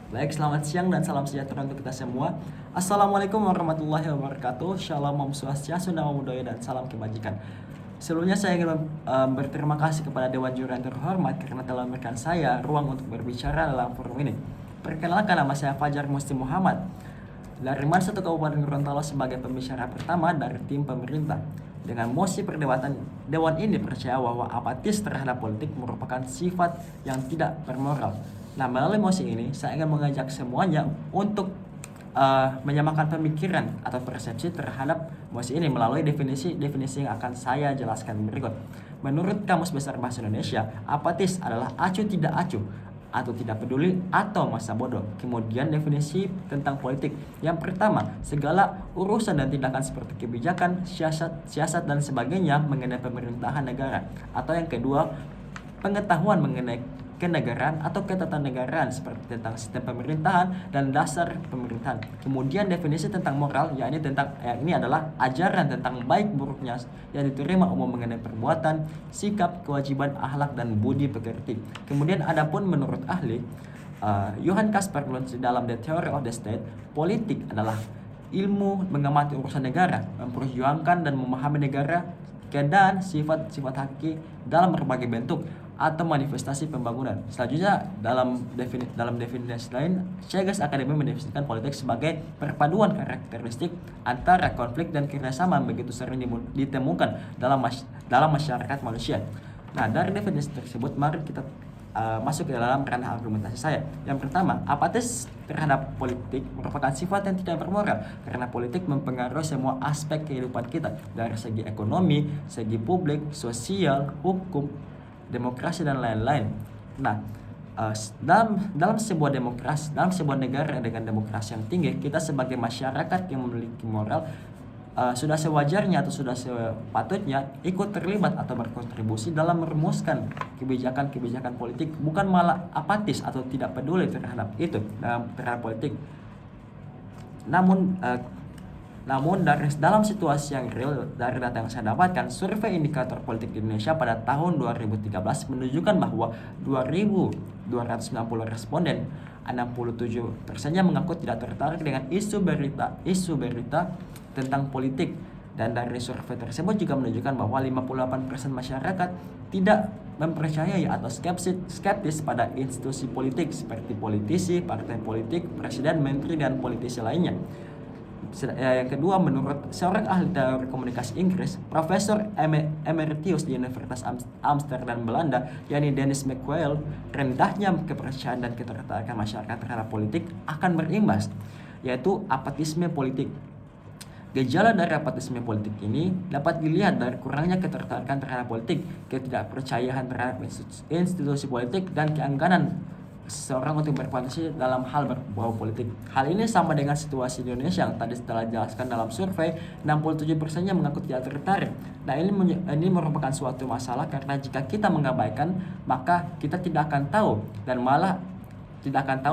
Baik, selamat siang dan salam sejahtera untuk kita semua. Assalamualaikum warahmatullahi wabarakatuh. Shalom, Om Swastiastu, Namo Buddhaya, dan salam kebajikan. Sebelumnya saya ingin berterima kasih kepada Dewan Juri yang terhormat karena telah memberikan saya ruang untuk berbicara dalam forum ini. Perkenalkan, nama saya Fajar Muslim Muhammad dari Marsatu Kabupaten Gorontalo sebagai pembicara pertama dari tim pemerintah. Dengan mosi perdebatan, Dewan ini percaya bahwa apatis terhadap politik merupakan sifat yang tidak bermoral. Nah, melalui mosi ini, saya ingin mengajak semuanya untuk menyamakan pemikiran atau persepsi terhadap mosi ini melalui definisi yang akan saya jelaskan berikut. Menurut Kamus Besar Bahasa Indonesia, apatis adalah acuh tidak acuh, atau tidak peduli, atau masa bodoh. Kemudian definisi tentang politik. Yang pertama, segala urusan dan tindakan seperti kebijakan, siasat dan sebagainya mengenai pemerintahan negara. Atau yang kedua, pengetahuan mengenai kenegaraan atau ketatanegaraan seperti tentang sistem pemerintahan dan dasar pemerintahan. Kemudian definisi tentang moral, yakni ini adalah ajaran tentang baik buruknya yang diterima umum mengenai perbuatan, sikap, kewajiban, akhlak dan budi pekerti. Kemudian adapun menurut ahli Johann Caspar menulis dalam The Theory of the State, politik adalah ilmu mengamati urusan negara, memperjuangkan dan memahami negara, keadaan, sifat-sifat haki dalam berbagai bentuk atau manifestasi pembangunan. Selanjutnya dalam definisi lain, Chegas Academy mendefinisikan politik sebagai perpaduan karakteristik antara konflik dan kerjasama begitu sering ditemukan dalam masyarakat manusia. Nah, dari definisi tersebut mari kita masuk ke dalam ranah argumentasi saya. Yang pertama, apatis terhadap politik merupakan sifat yang tidak bermoral karena politik mempengaruhi semua aspek kehidupan kita dari segi ekonomi, segi publik, sosial, hukum, demokrasi dan lain-lain. Nah, dalam sebuah demokrasi, dalam sebuah negara dengan demokrasi yang tinggi, kita sebagai masyarakat yang memiliki moral sudah sewajarnya atau sudah sepatutnya ikut terlibat atau berkontribusi dalam merumuskan kebijakan-kebijakan politik, bukan malah apatis atau tidak peduli terhadap terhadap politik. Namun dalam situasi yang real, dari data yang saya dapatkan, survei indikator politik di Indonesia pada tahun 2013 menunjukkan bahwa 2.290 responden, 67%-nya mengaku tidak tertarik dengan isu berita tentang politik. Dan dari survei tersebut juga menunjukkan bahwa 58% masyarakat tidak mempercayai atau skeptis pada institusi politik seperti politisi, partai politik, presiden, menteri, dan politisi lainnya. Yang kedua, menurut seorang ahli teori komunikasi Inggris, Profesor Emeritus di Universitas Amsterdam Belanda, yakni Dennis McQuail, rendahnya kepercayaan dan ketertarikan masyarakat terhadap politik akan berimbas, yaitu apatisme politik. Gejala dari apatisme politik ini dapat dilihat dari kurangnya ketertarikan terhadap politik, ketidakpercayaan terhadap institusi politik, dan keengganan seseorang untuk berpartisipasi dalam hal berbau politik. Hal ini sama dengan situasi di Indonesia yang tadi setelah jelaskan dalam survei, 67%-nya mengaku tidak tertarik. Nah, ini merupakan suatu masalah karena jika kita mengabaikan, maka kita tidak akan tahu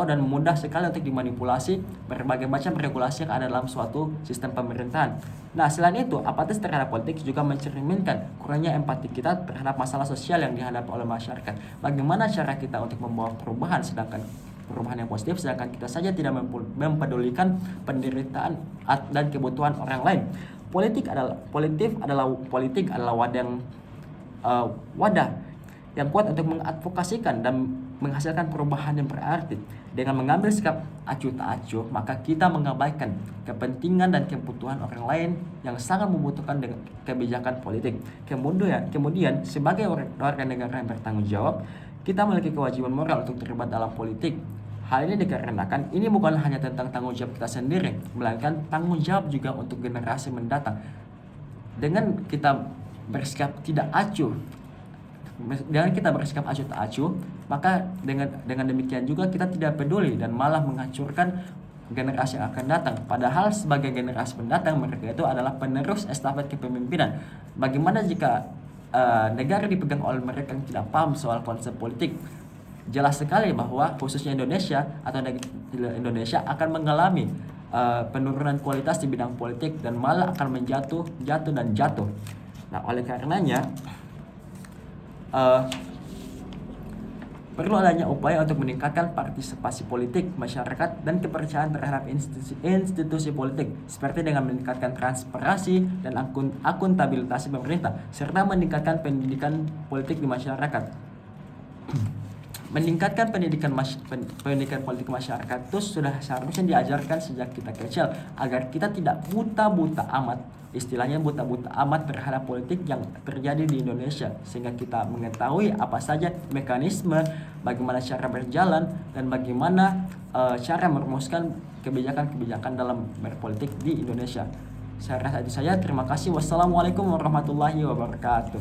dan mudah sekali untuk dimanipulasi berbagai macam regulasi yang ada dalam suatu sistem pemerintahan. Nah, selain itu, apatis terhadap politik juga mencerminkan kurangnya empati kita terhadap masalah sosial yang dihadapi oleh masyarakat. Bagaimana cara kita untuk membawa perubahan yang positif sedangkan kita saja tidak mempedulikan penderitaan dan kebutuhan orang lain. Politik adalah wadah yang kuat untuk mengadvokasikan dan menghasilkan perubahan yang berarti. Dengan mengambil sikap acuh tak acuh, maka kita mengabaikan kepentingan dan kebutuhan orang lain yang sangat membutuhkan dengan kebijakan politik. Kemudian sebagai warga negara yang bertanggung jawab, kita memiliki kewajiban moral untuk terlibat dalam politik. Hal ini dikarenakan ini bukan hanya tentang tanggung jawab kita sendiri, melainkan tanggung jawab juga untuk generasi mendatang. Dengan kita bersikap acuh tak acuh, maka dengan demikian juga kita tidak peduli dan malah menghancurkan generasi yang akan datang. Padahal sebagai generasi pendatang, mereka itu adalah penerus estafet kepemimpinan. Bagaimana jika negara dipegang oleh mereka yang tidak paham soal konsep politik? Jelas sekali bahwa khususnya Indonesia akan mengalami penurunan kualitas di bidang politik dan malah akan menjatuh. Nah, oleh karenanya Perlu adanya upaya untuk meningkatkan partisipasi politik masyarakat dan kepercayaan terhadap institusi politik, seperti dengan meningkatkan transparansi dan akuntabilitas pemerintah, serta meningkatkan pendidikan politik di masyarakat. Meningkatkan pendidikan politik masyarakat itu sudah seharusnya diajarkan sejak kita kecil, agar kita tidak buta-buta amat, istilahnya buta-buta amat terhadap politik yang terjadi di Indonesia, sehingga kita mengetahui apa saja mekanisme, bagaimana cara berjalan, dan bagaimana cara merumuskan kebijakan-kebijakan dalam berpolitik di Indonesia. Saya rasa itu saja. Terima kasih. Wassalamualaikum warahmatullahi wabarakatuh.